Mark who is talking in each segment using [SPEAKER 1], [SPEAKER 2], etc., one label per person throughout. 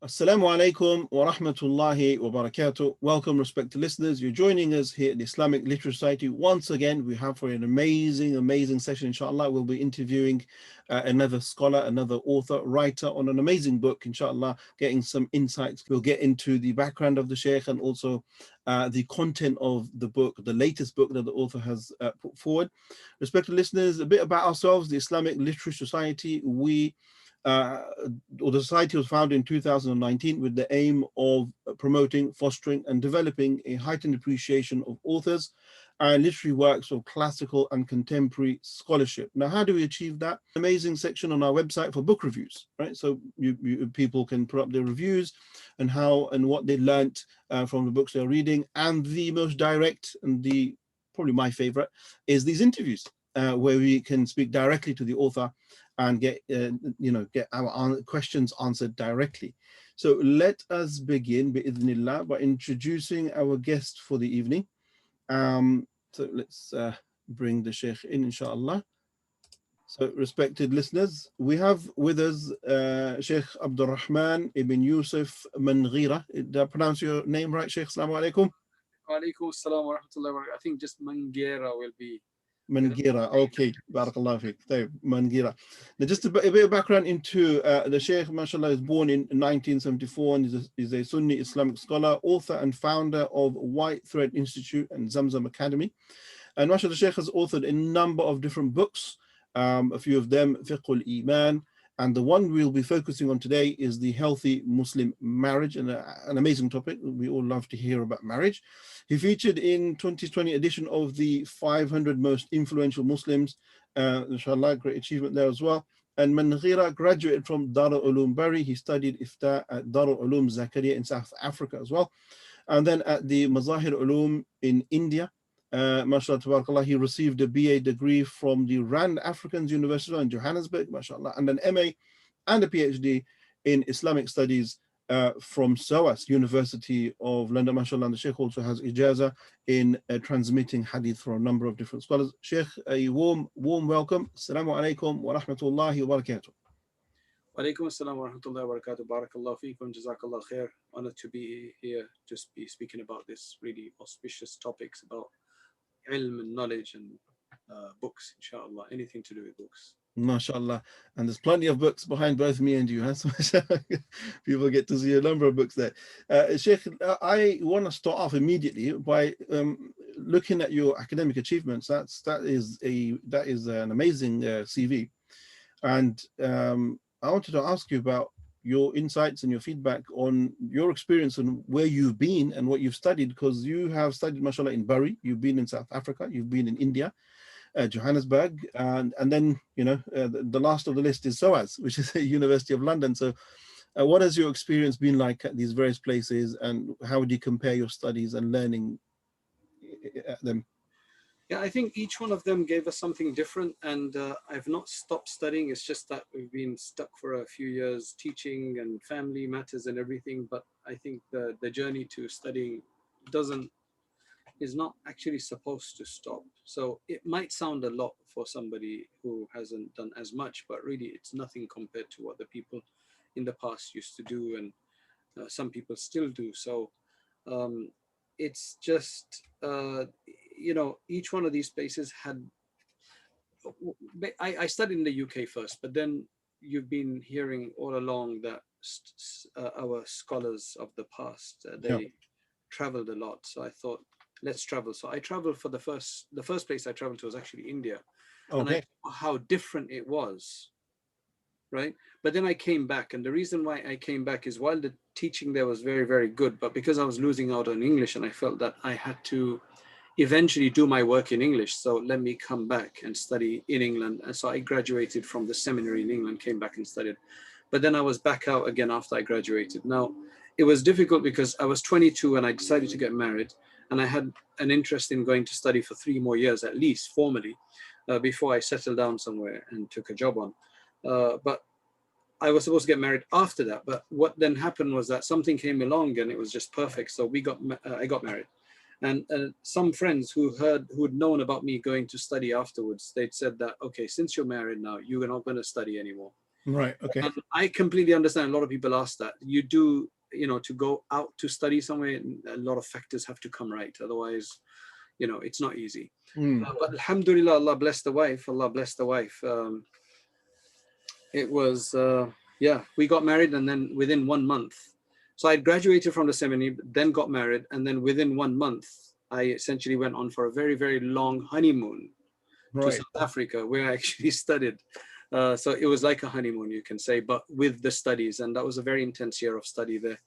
[SPEAKER 1] Assalamu alaikum wa rahmatullahi wa barakatuh. Welcome, respected listeners. You're joining us here at the Islamic Literary Society. Once again, we have for an amazing session, inshallah. We'll be interviewing another scholar, another author, writer on an amazing book, inshallah, getting some insights. We'll get into the background of the Shaykh and also the content of the book, the latest book that the author has put forward. Respected listeners, a bit about ourselves, the Islamic Literary Society. The society was founded in 2019 with the aim of promoting, fostering, and developing a heightened appreciation of authors and literary works of classical and contemporary scholarship. Now, how do we achieve that? Amazing section on our website for book reviews, right? So people can put up their reviews and how and what they learnt from the books they're reading. And the most direct and probably my favorite is these interviews where we can speak directly to the author and get our questions answered directly. So let us begin bi'idhnillah by introducing our guest for the evening. So let's bring the Sheikh in, inshallah. So respected listeners, we have with us Shaykh Abdur Rahman ibn Yusuf Mangera. Did I pronounce your name right, Shaykh? Assalamu alaikum.
[SPEAKER 2] Wa alaikum assalam wa rahmatullahi wa barakatuh. I think just Mangera will be.
[SPEAKER 1] Mangera, okay, barakallah fiqh. Mangera. Now, just a bit of background into the Shaykh, mashallah, is born in 1974 and is a Sunni Islamic scholar, author, and founder of White Thread Institute and Zamzam Academy. And mashallah, the Shaykh has authored a number of different books, a few of them, Fiqhul Iman, and the one we'll be focusing on today is the healthy Muslim marriage, and an amazing topic. We all love to hear about marriage. He featured in 2020 edition of the 500 most influential Muslims. Inshallah, great achievement there as well. And Mangera graduated from Darul Uloom Bari. He studied Ifta at Darul Uloom Zakaria in South Africa as well. And then at the Mazahir Uloom in India, mashallah tabarakallah, he received a BA degree from the Rand Africans University in Johannesburg, mashallah, and an MA and a PhD in Islamic studies from SOAS, University of London, mashallah. And the Sheikh also has ijaza in transmitting hadith for a number of different scholars. Sheikh, a warm welcome. Assalamu alaikum wa rahmatullahi wa barakatuh.
[SPEAKER 2] Wa alaikum assalam wa rahmatullahi wa barakatuh. Barakallahu feekum, jazakallah khair. Honored to be here, just be speaking about this really auspicious topics about ilm and knowledge and books, inshallah, anything to do with books.
[SPEAKER 1] MashaAllah. And there's plenty of books behind both me and you. Huh? So people get to see a number of books there. Sheikh, I want to start off immediately by looking at your academic achievements. That is an amazing CV. And I wanted to ask you about your insights and your feedback on your experience and where you've been and what you've studied, because you have studied, mashallah, in Bari, you've been in South Africa, you've been in India, Johannesburg, and then the last of the list is SOAS, which is the University of London. So what has your experience been like at these various places, and how would you compare your studies and learning at them?
[SPEAKER 2] Yeah, I think each one of them gave us something different, and I've not stopped studying. It's just that we've been stuck for a few years teaching and family matters and everything, but I think the journey to studying is not actually supposed to stop. So it might sound a lot for somebody who hasn't done as much, but really it's nothing compared to what the people in the past used to do, and some people still do. So it's just, each one of these places had, I studied in the UK first, but then you've been hearing all along that our scholars of the past, they traveled a lot. So I thought, let's travel. So I traveled for the first place I traveled to was actually India. Okay. And I saw how different it was, right? But then I came back, and the reason why I came back is while the teaching there was very, very good, but because I was losing out on English and I felt that I had to eventually do my work in English, so let me come back and study in England. And so I graduated from the seminary in England, came back and studied. But then I was back out again after I graduated. Now, it was difficult because I was 22 and I decided to get married, and I had an interest in going to study for 3 more years, at least formally, before I settled down somewhere and took a job on. But I was supposed to get married after that. But what then happened was that something came along and it was just perfect. So I got married. And some friends who'd known about me going to study afterwards, they'd said that, okay, since you're married now, you're not going to study anymore.
[SPEAKER 1] Right. Okay.
[SPEAKER 2] And I completely understand. A lot of people ask that. You do, to go out to study somewhere, a lot of factors have to come right. Otherwise, it's not easy. But alhamdulillah, Allah bless the wife. Allah bless the wife. It was, we got married, and then within 1 month. So I graduated from the seminary, then got married. And then within 1 month, I essentially went on for a very, very long honeymoon to South Africa, where I actually studied. So it was like a honeymoon, you can say, but with the studies. And that was a very intense year of study there,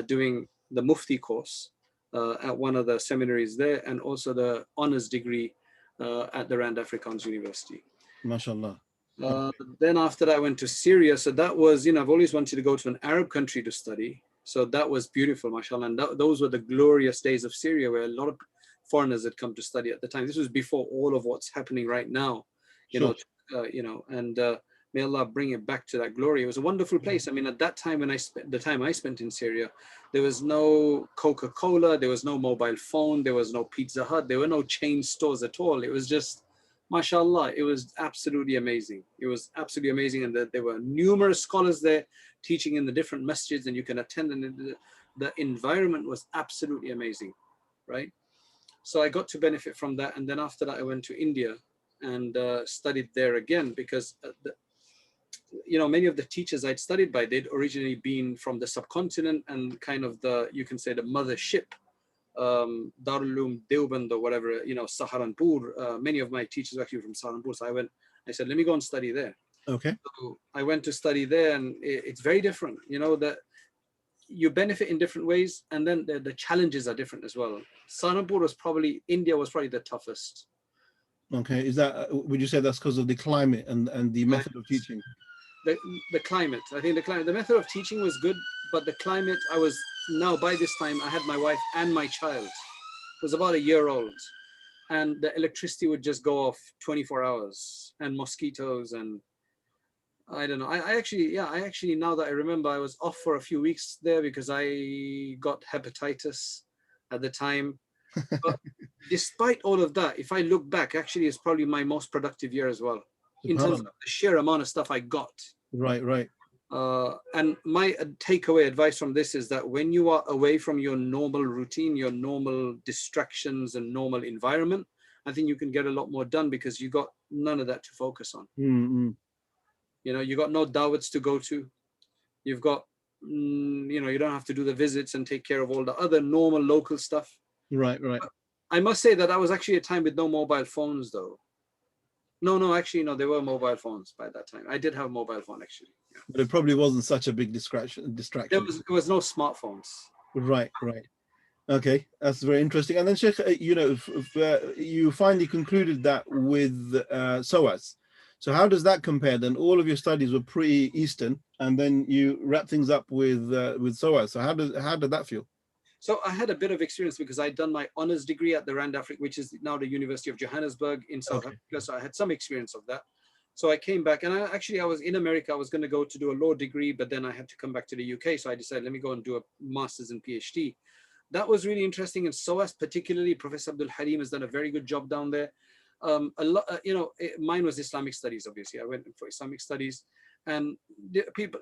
[SPEAKER 2] doing the Mufti course at one of the seminaries there, and also the honors degree at the Rand Afrikaans University.
[SPEAKER 1] MashaAllah.
[SPEAKER 2] Then after that, I went to Syria. So that was, I've always wanted to go to an Arab country to study. So that was beautiful, mashallah. And those were the glorious days of Syria, where a lot of foreigners had come to study at the time. This was before all of what's happening right now, and may Allah bring it back to that glory. It was a wonderful place. I mean, at that time, when the time I spent in Syria, there was no Coca-Cola, there was no mobile phone, there was no Pizza Hut, there were no chain stores at all. It was just, mashallah, it was absolutely amazing. It was absolutely amazing. And there were numerous scholars there teaching in the different masjids, and you can attend, and the environment was absolutely amazing, right? So I got to benefit from that. And then after that, I went to India and studied there again, because many of the teachers I'd studied by, they'd originally been from the subcontinent and kind of you can say the mothership, Darul Uloom Deoband or whatever, Saharanpur. Many of my teachers were actually from Saharanpur. So I said, let me go and study there.
[SPEAKER 1] Okay.
[SPEAKER 2] So I went to study there, and it's very different, that you benefit in different ways. And then the challenges are different as well. India was probably the toughest.
[SPEAKER 1] Okay. Is that, would you say that's because of the climate and the method of teaching?
[SPEAKER 2] The climate. I think the method of teaching was good, but the climate, by this time, I had my wife and my child. It was about a year old. And the electricity would just go off 24 hours, and mosquitoes, and I don't know. I actually, now that I remember, I was off for a few weeks there because I got hepatitis at the time. But despite all of that, if I look back, actually, it's probably my most productive year as well, in terms of the sheer amount of stuff I got.
[SPEAKER 1] Right.
[SPEAKER 2] And my takeaway advice from this is that when you are away from your normal routine, your normal distractions and normal environment, I think you can get a lot more done, because you got none of that to focus on.
[SPEAKER 1] Mm-hmm.
[SPEAKER 2] You got no dawats to go to. You've got, you don't have to do the visits and take care of all the other normal local stuff.
[SPEAKER 1] Right.
[SPEAKER 2] But I must say that was actually a time with no mobile phones, though. No, there were mobile phones by that time. I did have a mobile phone, actually. Yeah.
[SPEAKER 1] But it probably wasn't such a big distraction.
[SPEAKER 2] There was no smartphones.
[SPEAKER 1] Right. Okay, that's very interesting. And then, Sheikh, you finally concluded that with SOAS. So how does that compare then? All of your studies were pretty Eastern, and then you wrap things up with SOAS. So how did that feel?
[SPEAKER 2] So I had a bit of experience because I'd done my honors degree at the Rand Africa, which is now the University of Johannesburg in South Africa. So I had some experience of that. So I came back, and I was in America. I was going to go to do a law degree, but then I had to come back to the UK. So I decided, let me go and do a master's and PhD. That was really interesting. And SOAS, particularly, Professor Abdul Halim has done a very good job down there. Mine was Islamic studies, obviously. I went for Islamic studies. And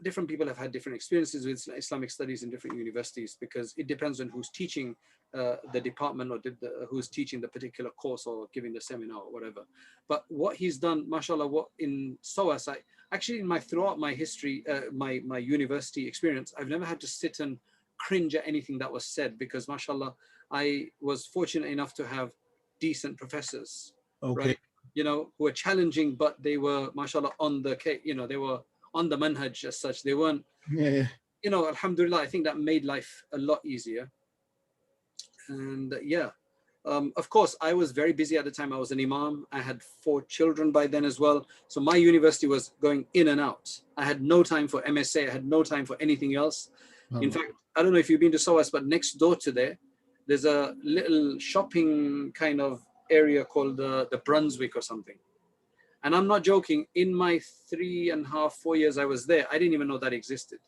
[SPEAKER 2] different people have had different experiences with Islamic studies in different universities, because it depends on who's teaching the department, or who's teaching the particular course or giving the seminar or whatever. But what he's done, mashallah, in SOAS, throughout my history, my university experience, I've never had to sit and cringe at anything that was said, because mashallah, I was fortunate enough to have decent professors, right? Who were challenging, but they were, mashallah, on the case, they were on the manhaj as such. They weren't, alhamdulillah, I think that made life a lot easier. And of course, I was very busy at the time. I was an imam. I had 4 children by then as well. So my university was going in and out. I had no time for MSA. I had no time for anything else. In fact, I don't know if you've been to SOAS, but next door to there's a little shopping kind of area called the Brunswick or something. And I'm not joking, in my 3.5, 4 years I was there, I didn't even know that existed.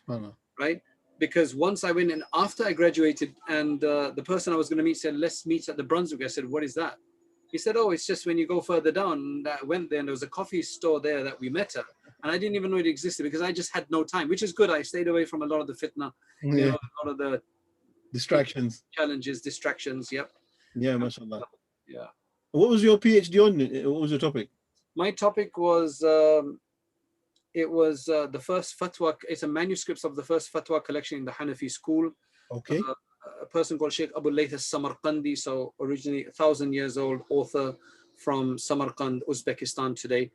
[SPEAKER 2] Right? Because once I went in, after I graduated, and the person I was going to meet said, let's meet at the Brunswick. I said, what is that? He said, oh, it's just when you go further down. And I went there, and there was a coffee store there that we met at. and I didn't even know it existed because I just had no time, which is good. I stayed away from a lot of the fitna,
[SPEAKER 1] Yeah.
[SPEAKER 2] a lot of the
[SPEAKER 1] Distractions.
[SPEAKER 2] challenges, distractions. Yep.
[SPEAKER 1] Yeah, mashallah.
[SPEAKER 2] Yeah.
[SPEAKER 1] What was your PhD on? What was your topic?
[SPEAKER 2] My topic was it was the first fatwa. It's a manuscripts of the first fatwa collection in the Hanafi school.
[SPEAKER 1] Okay.
[SPEAKER 2] A person called Shaykh Abdur Rahman Samarkandi, so originally 1,000 years old author from Samarkand, Uzbekistan today.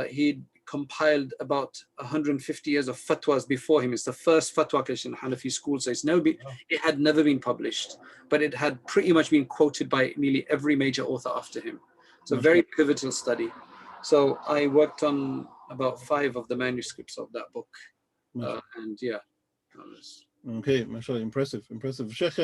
[SPEAKER 2] He compiled about 150 years of fatwas before him. It's the first fatwa collection in Hanafi school, so it had never been published, but it had pretty much been quoted by nearly every major author after him. So very pivotal study. So I worked on about 5 of the manuscripts of that book, and yeah.
[SPEAKER 1] Okay, mashallah, impressive. Sheikh,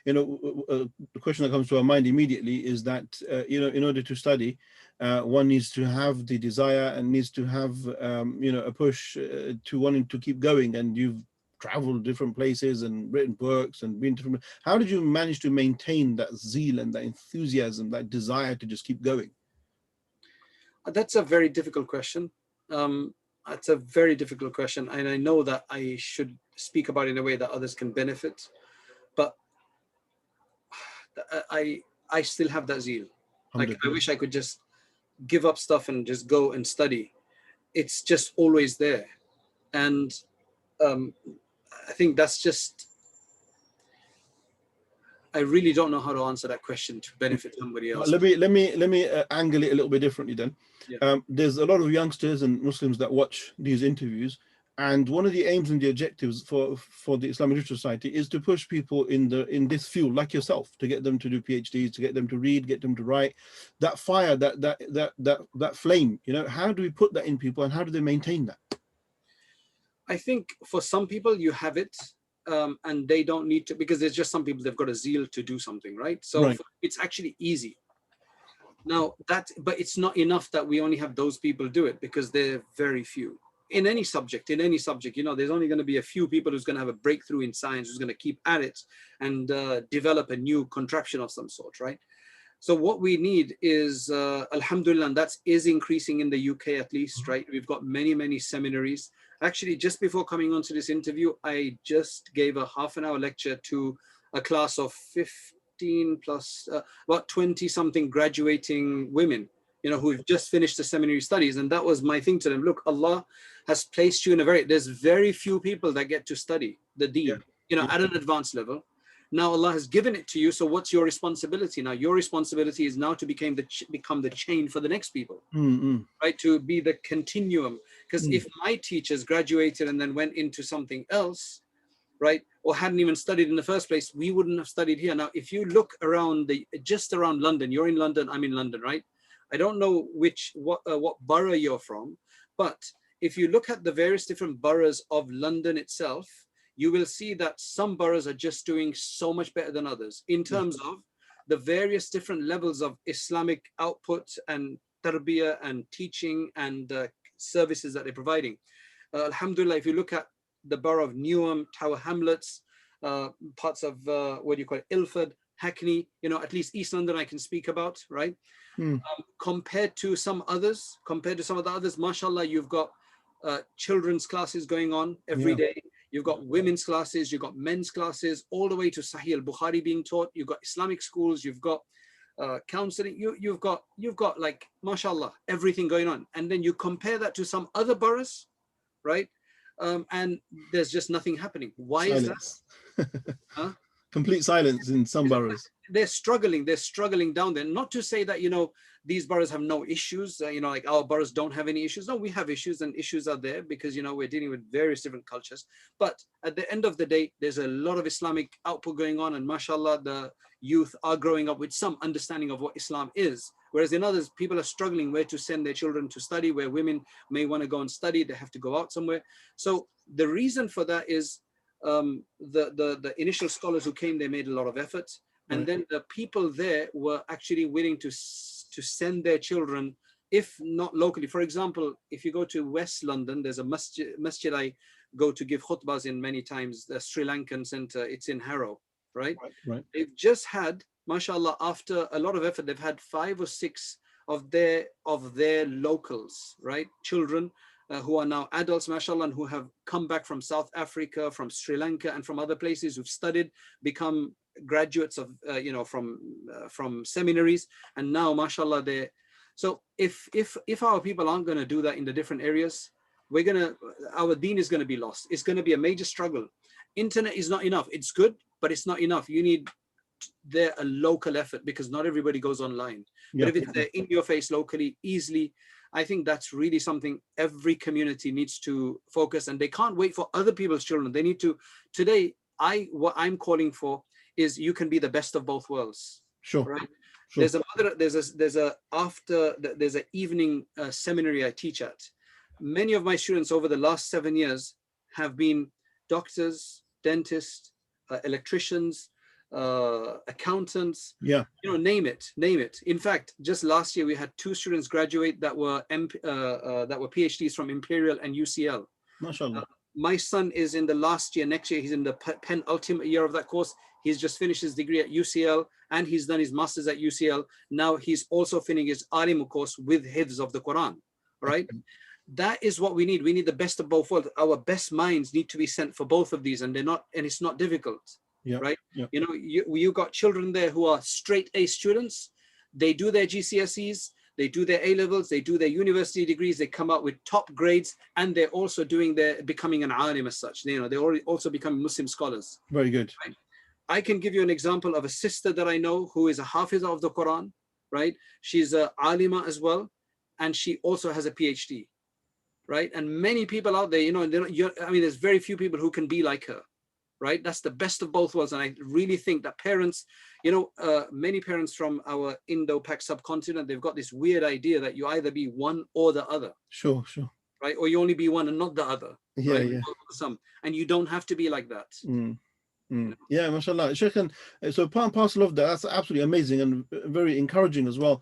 [SPEAKER 1] the question that comes to our mind immediately is that, in order to study, one needs to have the desire and needs to have, a push to wanting to keep going. And you've traveled different places and written books and been different. How did you manage to maintain that zeal and that enthusiasm, that desire to just keep going?
[SPEAKER 2] That's a very difficult question. It's a very difficult question, and I know that I should speak about it in a way that others can benefit, but I still have that zeal. Like, I wish I could just give up stuff and just go and study. It's just always there, and I think that's just. I really don't know how to answer that question to benefit somebody else.
[SPEAKER 1] Let me angle it a little bit differently then.
[SPEAKER 2] Yeah.
[SPEAKER 1] There's a lot of youngsters and Muslims that watch these interviews, and one of the aims and the objectives for the Islamic Literary Society is to push people in this field, like yourself, to get them to do PhDs, to get them to read, get them to write. That fire, that flame, how do we put that in people, and how do they maintain that?
[SPEAKER 2] I think for some people you have it. And they don't need to, because there's just some people, they've got a zeal to do something, right? So it's actually easy. Now but it's not enough that we only have those people do it, because they're very few. In any subject, there's only going to be a few people who's going to have a breakthrough in science, who's going to keep at it and develop a new contraption of some sort, right? So what we need is, alhamdulillah, and that is increasing in the UK at least, right? We've got many seminaries. Actually, just before coming onto this interview, I just gave a half-an-hour lecture to a class of 15 plus, about 20-something graduating women, who've just finished the seminary studies. And that was my thing to them. Look, Allah has placed you in there's very few people that get to study the deen, at an advanced level. Now Allah has given it to you. So what's your responsibility? Now your responsibility is now to become the chain for the next people, right? To be the continuum. Because if my teachers graduated and then went into something else, right, or hadn't even studied in the first place, we wouldn't have studied here. Now, if you look around just around London, you're in London, I'm in London, right? I don't know what borough you're from, but if you look at the various different boroughs of London itself, you will see that some boroughs are just doing so much better than others in terms of the various different levels of Islamic output and tarbiyah and teaching and services that they're providing. Alhamdulillah, if you look at the borough of Newham, Tower Hamlets, parts of Ilford, Hackney, at least East London I can speak about, right? Compared to some of the others, mashallah, you've got children's classes going on every day. You've got women's classes, you've got men's classes, all the way to Sahih al-Bukhari being taught. You've got Islamic schools, you've got counseling, you've got like, mashallah, everything going on. And then you compare that to some other boroughs, right? And there's just nothing happening. Why
[SPEAKER 1] Silence.
[SPEAKER 2] is that?
[SPEAKER 1] Complete silence in some boroughs.
[SPEAKER 2] They're struggling down there. Not to say that, these boroughs have no issues, like our boroughs don't have any issues. No, we have issues, and issues are there because, we're dealing with various different cultures. But at the end of the day, there's a lot of Islamic output going on, and mashallah, the youth are growing up with some understanding of what Islam is. Whereas in others, people are struggling where to send their children to study, where women may want to go and study, they have to go out somewhere. So the reason for that is the initial scholars who came, they made a lot of effort. And then the people there were actually willing to send their children, if not locally. For example, if you go to West London, there's a masjid I go to give khutbahs in many times, the Sri Lankan center. It's in Harrow, right? They've just had, mashallah, after a lot of effort, they've had 5 or 6 of their locals, right, children who are now adults, mashallah, and who have come back from South Africa, from Sri Lanka, and from other places, who've studied, become graduates of, from seminaries, and now, mashallah, they. So if our people aren't going to do that in the different areas, our deen is going to be lost. It's going to be a major struggle. Internet is not enough. It's good, but it's not enough. You need a local effort, because not everybody goes online.
[SPEAKER 1] Yeah.
[SPEAKER 2] But if it's there in your face locally, easily, I think that's really something every community needs to focus, and they can't wait for other people's children. They need to. Today, what I'm calling for is you can be the best of both worlds.
[SPEAKER 1] Sure.
[SPEAKER 2] Right.
[SPEAKER 1] Sure.
[SPEAKER 2] There's an evening seminary I teach at. Many of my students over the last 7 years have been doctors, dentists, electricians, accountants.
[SPEAKER 1] Yeah.
[SPEAKER 2] Name it. In fact, just last year we had 2 students graduate that were PhDs from Imperial and UCL.
[SPEAKER 1] MashaAllah.
[SPEAKER 2] My son is in the last year. Next year he's in the penultimate year of that course. He's just finished his degree at UCL, and he's done his master's at UCL. Now he's also finishing his Alim course with Hifz of the Quran. Right. That is what we need. We need the best of both worlds. Our best minds need to be sent for both of these, and it's not difficult.
[SPEAKER 1] Yeah.
[SPEAKER 2] Right.
[SPEAKER 1] Yeah.
[SPEAKER 2] You got children there who are straight A students. They do their GCSEs, they do their A levels, they do their university degrees, they come out with top grades, and they're also becoming an alim as such. They're also becoming Muslim scholars.
[SPEAKER 1] Very good.
[SPEAKER 2] Right? I can give you an example of a sister that I know who is a Hafiza of the Quran. Right. She's a alima as well, and she also has a PhD. Right. And many people out there, there's very few people who can be like her. Right. That's the best of both worlds. And I really think that parents, many parents from our Indo-Pak subcontinent, they've got this weird idea that you either be one or the other.
[SPEAKER 1] Sure.
[SPEAKER 2] Right. Or you only be one and not the other.
[SPEAKER 1] Yeah.
[SPEAKER 2] Right?
[SPEAKER 1] Yeah.
[SPEAKER 2] And you don't have to be like that.
[SPEAKER 1] Yeah, mashallah. Sheikh, so part and parcel of that, that's absolutely amazing and very encouraging as well.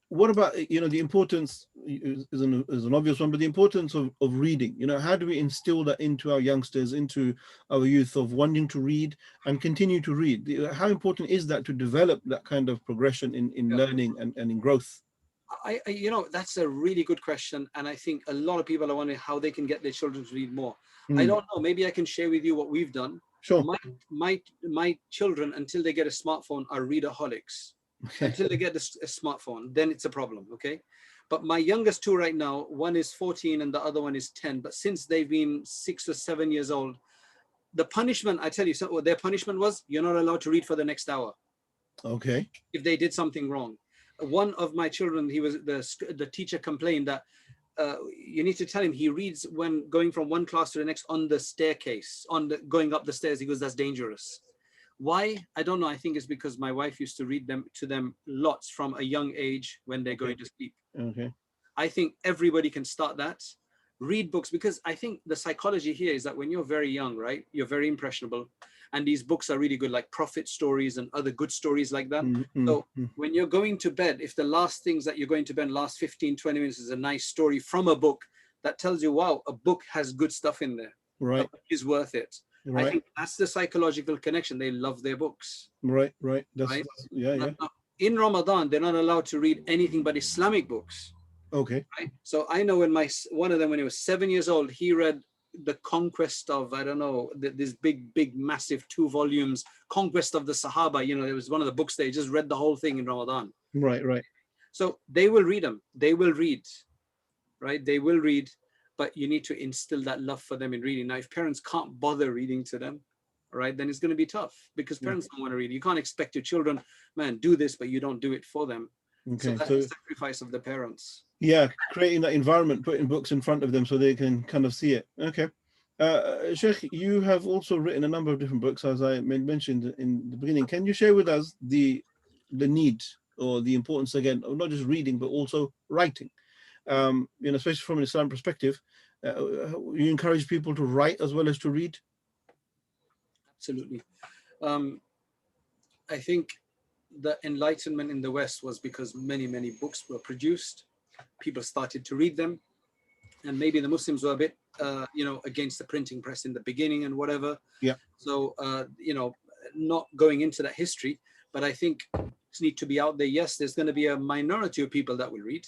[SPEAKER 1] What about, the importance is an obvious one, but the importance of reading, how do we instill that into our youngsters, into our youth, of wanting to read and continue to read? How important is that to develop that kind of progression in learning and in growth?
[SPEAKER 2] That's a really good question. And I think a lot of people are wondering how they can get their children to read more. I don't know. Maybe I can share with you what we've done.
[SPEAKER 1] Sure.
[SPEAKER 2] My children, until they get a smartphone, are readaholics. Okay. Until they get a smartphone, then it's a problem. Okay. But my youngest 2 right now, one is 14 and the other one is 10. But since they've been 6 or 7 years old, the punishment, I tell you, what their punishment was, you're not allowed to read for the next hour.
[SPEAKER 1] Okay.
[SPEAKER 2] If they did something wrong. One of my children, the teacher complained that you need to tell him he reads when going from one class to the next on the staircase, going up the stairs. He goes, that's dangerous. Why? I don't know. I think it's because my wife used to read to them lots from a young age when they're going to sleep.
[SPEAKER 1] Okay.
[SPEAKER 2] I think everybody can start that. Read books, because I think the psychology here is that when you're very young, right, you're very impressionable. And these books are really good, like prophet stories and other good stories like that. So when you're going to bed, if the last things that you're going to bed, last 15, 20 minutes is a nice story from a book, that tells you, wow, a book has good stuff in there.
[SPEAKER 1] Right.
[SPEAKER 2] A book is worth it. Right. I think that's the psychological connection. They love their books.
[SPEAKER 1] Right. That's,
[SPEAKER 2] right.
[SPEAKER 1] Yeah.
[SPEAKER 2] Now, in Ramadan, they're not allowed to read anything but Islamic books.
[SPEAKER 1] Okay.
[SPEAKER 2] Right. So I know one of them, when he was 7 years old, he read The Conquest of, I don't know, this big, massive 2 volumes, Conquest of the Sahaba. It was one of the books they just read the whole thing in Ramadan.
[SPEAKER 1] Right.
[SPEAKER 2] So they will read them. They will read. Right. They will read. But you need to instill that love for them in reading. Now, if parents can't bother reading to them, right, then it's going to be tough, because parents don't want to read. You can't expect your children, man, do this, but you don't do it for them.
[SPEAKER 1] Okay.
[SPEAKER 2] So that's the sacrifice of the parents.
[SPEAKER 1] Yeah, creating that environment, putting books in front of them so they can kind of see it. Okay. Sheikh, you have also written a number of different books, as I mentioned in the beginning. Can you share with us the need or the importance, again, of not just reading, but also writing? Especially from an Islamic perspective, you encourage people to write as well as to read?
[SPEAKER 2] Absolutely. I think the Enlightenment in the West was because many books were produced. People started to read them, and maybe the Muslims were a bit, against the printing press in the beginning and whatever.
[SPEAKER 1] Yeah.
[SPEAKER 2] So, not going into that history, but I think books need to be out there. Yes, there's going to be a minority of people that will read,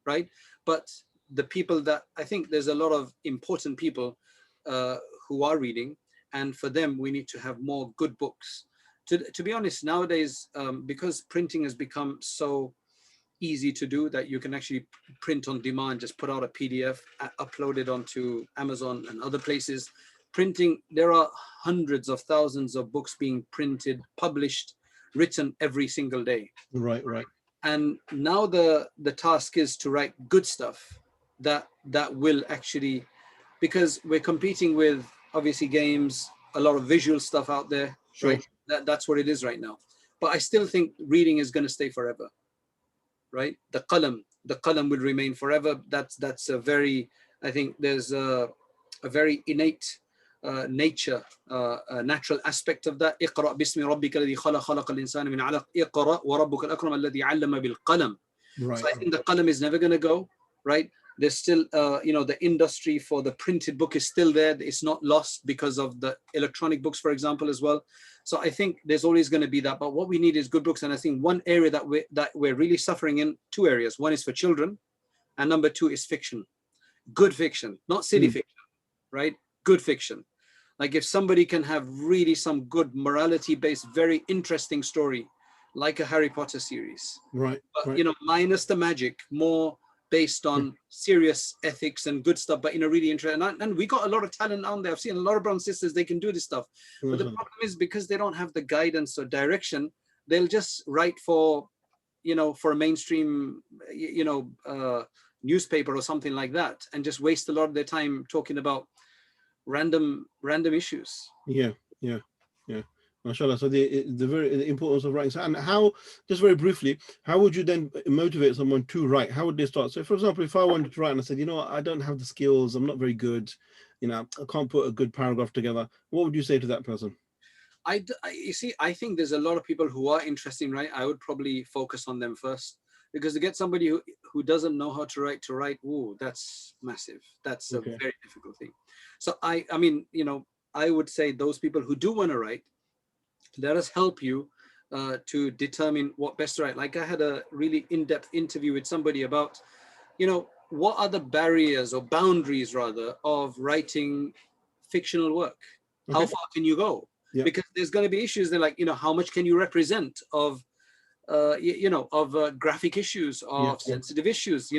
[SPEAKER 2] right? But the people that I think there's a lot of important people who are reading, and for them we need to have more good books. To be honest, nowadays, because printing has become so easy to do that you can actually print on demand, just put out a PDF, upload it onto Amazon and other places. Printing, there are hundreds of thousands of books being printed, published, written every single day.
[SPEAKER 1] Right.
[SPEAKER 2] And now the task is to write good stuff that will actually, because we're competing with obviously games, a lot of visual stuff out there,
[SPEAKER 1] Sure.
[SPEAKER 2] right? That's what it is right now. But I still think reading is going to stay forever, right? The qalam will remain forever. That's a very, I think there's a very innate nature, a natural aspect of that. اقرأ باسم ربك الذي خلق خلق الإنسان من علق اقرأ وربك الأكرم الذي علم بالقلم.
[SPEAKER 1] Right.
[SPEAKER 2] So I think the qalam is never going to go, right? There's still, the industry for the printed book is still there. It's not lost because of the electronic books, for example, as well. So I think there's always going to be that. But what we need is good books. And I think one area that we're really suffering in, two areas. One is for children, and number two is fiction. Good fiction, not silly fiction, right? Good fiction. Like if somebody can have really some good morality-based, very interesting story, like a Harry Potter series,
[SPEAKER 1] Right.
[SPEAKER 2] but minus the magic, more based on serious ethics and good stuff, but in a really interesting, and we got a lot of talent out there. I've seen a lot of brown sisters, they can do this stuff. But the problem is, because they don't have the guidance or direction, they'll just write for a mainstream newspaper or something like that, and just waste a lot of their time talking about random issues.
[SPEAKER 1] Yeah. MashaAllah. So the importance of writing. And how, just very briefly, how would you then motivate someone to write? How would they start? So for example, if I wanted to write and I said, I don't have the skills, I'm not very good, I can't put a good paragraph together, what would you say to that person?
[SPEAKER 2] You see, I think there's a lot of people who are interested in writing. I would probably focus on them first, because to get somebody who doesn't know how to write, ooh, that's massive. That's a very difficult thing. So I mean, I would say those people who do want to write, let us help you to determine what best to write. Like I had a really in-depth interview with somebody about, what are the barriers or boundaries rather of writing fictional work? How far can you go? Yeah. Because there's going to be issues. They're like, how much can you represent of, graphic issues, of sensitive issues,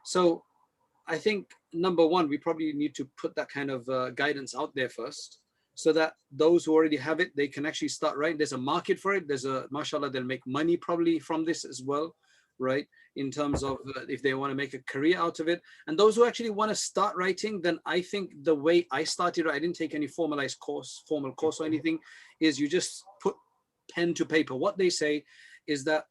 [SPEAKER 2] So I think number one, we probably need to put that kind of guidance out there first, so that those who already have it, they can actually start writing. There's a market for it. Mashallah, they'll make money probably from this as well, right? In terms of if they want to make a career out of it. And those who actually want to start writing, then I think the way I started, I didn't take any formal course or anything, is you just put pen to paper. What they say is that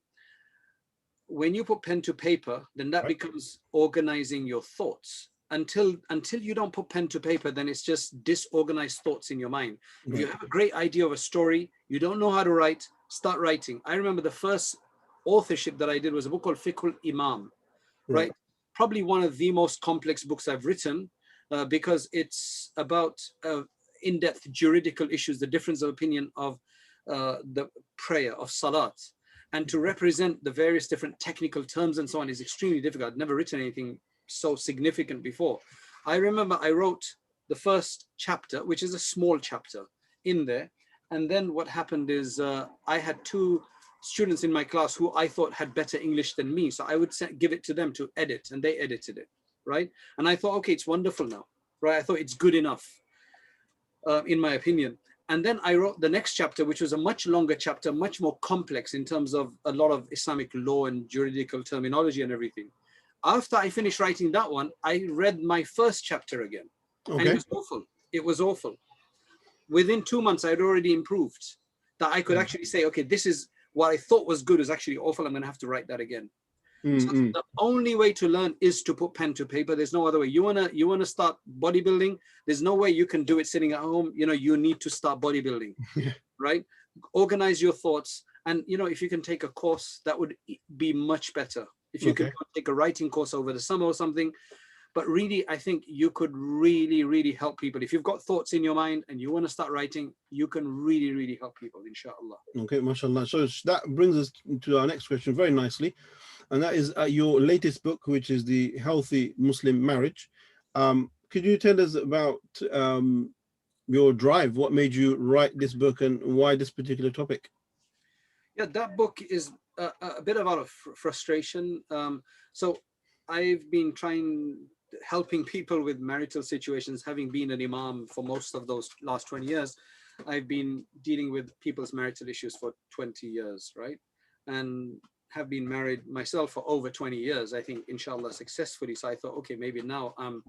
[SPEAKER 2] when you put pen to paper, then that becomes organizing your thoughts. Until you don't put pen to paper, then it's just disorganized thoughts in your mind. If you have a great idea of a story, you don't know how to write, start writing. I remember the first authorship that I did was a book called Fiqhul Imam, right? Probably one of the most complex books I've written, because it's about in-depth juridical issues, the difference of opinion of the prayer of salat. And to represent the various different technical terms and so on is extremely difficult. I've never written anything so significant before. I remember I wrote the first chapter, which is a small chapter in there. And then what happened is I had two students in my class who I thought had better English than me. So I would give it to them to edit, and they edited it, right? And I thought, okay, it's wonderful now, right? I thought it's good enough, in my opinion. And then I wrote the next chapter, which was a much longer chapter, much more complex in terms of a lot of Islamic law and juridical terminology and everything. After I finished writing that one, I read my first chapter again. And it was awful. It was awful. Within 2 months, I had already improved. That I could actually say, okay, this is what I thought was good is actually awful. I'm going to have to write that again. So the only way to learn is to put pen to paper. There's no other way. You wanna start bodybuilding. There's no way you can do it sitting at home. You need to start bodybuilding, right? Organize your thoughts, and if you can take a course, that would be much better. If you could take a writing course over the summer or something. But really, I think you could really, really help people. If you've got thoughts in your mind and you want to start writing, you can really, really help people, inshallah.
[SPEAKER 1] Okay, mashallah. So that brings us to our next question very nicely. and that is your latest book, which is The Healthy Muslim Marriage. Could you tell us about your drive? What made you write this book, and why this particular topic?
[SPEAKER 2] Yeah, that book is a bit about a frustration. So I've been helping people with marital situations, having been an imam for most of those last 20 years. I've been dealing with people's marital issues for 20 years, right? And have been married myself for over 20 years, I think, inshallah, successfully. So I thought, okay, maybe now I'm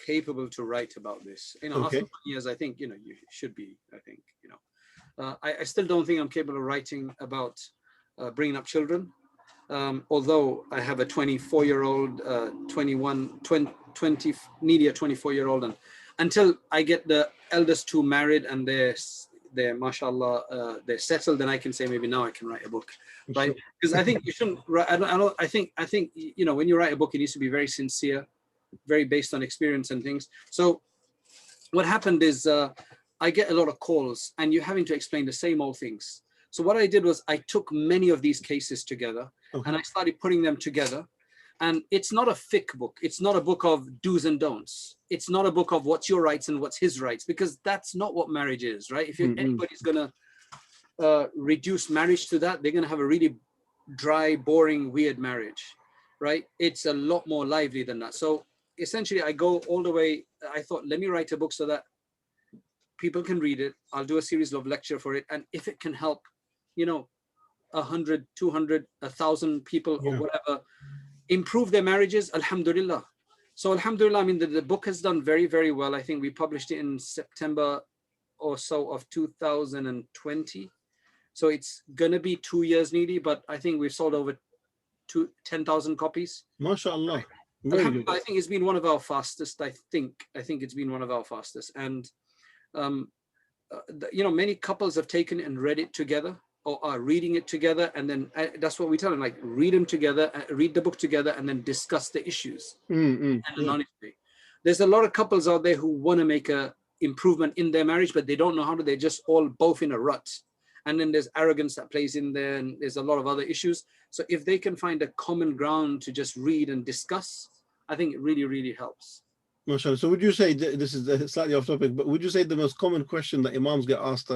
[SPEAKER 2] capable to write about this. You know, after 20 years, I think, you know, you should be, I think, you know. I still don't think I'm capable of writing about bringing up children, although I have a 24-year-old, 21, 20, nearly a 24-year-old, and until I get the eldest two married and they're mashallah, they're settled, then I can say maybe now I can write a book, right? Because I think you shouldn't write. I think you know, when you write a book, it needs to be very sincere, very based on experience and things. So what happened is I get a lot of calls and you're having to explain the same old things. So what I did was I took many of these cases together and I started putting them together. And it's not a fiqh book. It's not a book of do's and don'ts. It's not a book of what's your rights and what's his rights, because that's not what marriage is, right? If anybody's going to reduce marriage to that, they're going to have a really dry, boring, weird marriage, right? It's a lot more lively than that. So essentially I go all the way. I thought, let me write a book so that people can read it. I'll do a series of lecture for it. And if it can help, you know, 100, 200, 1,000 people or whatever, improve their marriages, alhamdulillah. So alhamdulillah, I mean, the book has done very, very well. I think we published it in September or so of 2020. So it's going to be 2 years nearly, but I think we've sold over 10,000 copies.
[SPEAKER 1] MashaAllah.
[SPEAKER 2] I think it's been one of our fastest. I think it's been one of our fastest. And you know, many couples have taken it and read it together or are reading it together. And then that's what we tell them, like, read them together, read the book together, and then discuss the issues. And honestly, there's a lot of couples out there who want to make a improvement in their marriage, but they don't know how to. They're just all both in a rut. And then there's arrogance that plays in there, and there's a lot of other issues. So if they can find a common ground to just read and discuss, I think it really, really helps.
[SPEAKER 1] MashaAllah. So would you say, this is slightly off topic, but would you say the most common question that imams get asked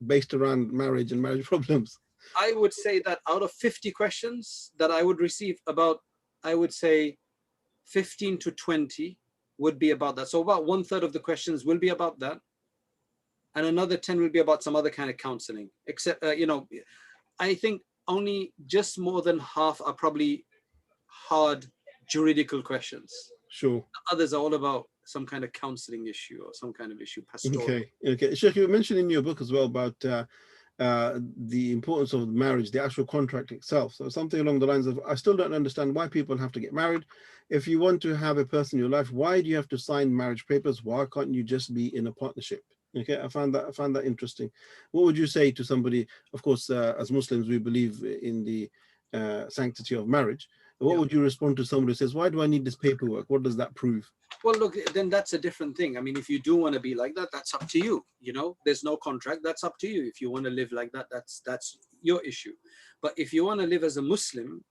[SPEAKER 1] based around marriage and marriage problems?
[SPEAKER 2] I would say that out of 50 questions that I would receive, about, I would say 15 to 20 would be about that. So about 1/3 of the questions will be about that. And another 10 will be about some other kind of counseling. Except, you know, I think only just more than half are probably hard juridical questions.
[SPEAKER 1] Sure.
[SPEAKER 2] The others are all about some kind of counseling issue or some kind of issue, pastoral.
[SPEAKER 1] Okay. Shaykh, you mentioned in your book as well about the importance of marriage, the actual contract itself. So something along the lines of, I still don't understand why people have to get married. If you want to have a person in your life, why do you have to sign marriage papers? Why can't you just be in a partnership? Okay, I found that interesting. What would you say to somebody? Of course, as Muslims, we believe in the sanctity of marriage. What would you respond to somebody who says, why do I need this paperwork? What does that prove?
[SPEAKER 2] Well, look, then that's a different thing. I mean, if you do want to be like that, that's up to you. You know, there's no contract. That's up to you. If you want to live like that, that's your issue. But if you want to live as a Muslim,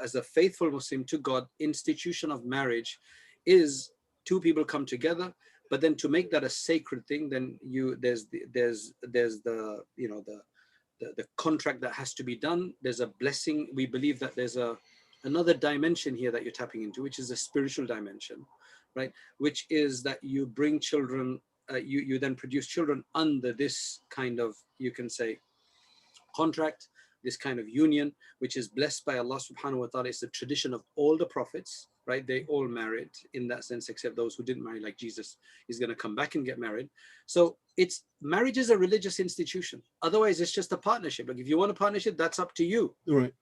[SPEAKER 2] as a faithful Muslim to God, institution of marriage is two people come together. But then to make that a sacred thing, then there's the you know, the contract that has to be done. There's a blessing. We believe that there's another dimension here that you're tapping into, which is a spiritual dimension, right? Which is that you bring children, you then produce children under this kind of, you can say, contract, this kind of union, which is blessed by Allah subhanahu wa ta'ala. It's the tradition of all the prophets, right? They all married in that sense, except those who didn't marry, like Jesus is going to come back and get married. So marriage is a religious institution. Otherwise, it's just a partnership. Like, if you want a partnership, that's up to you.
[SPEAKER 1] Right.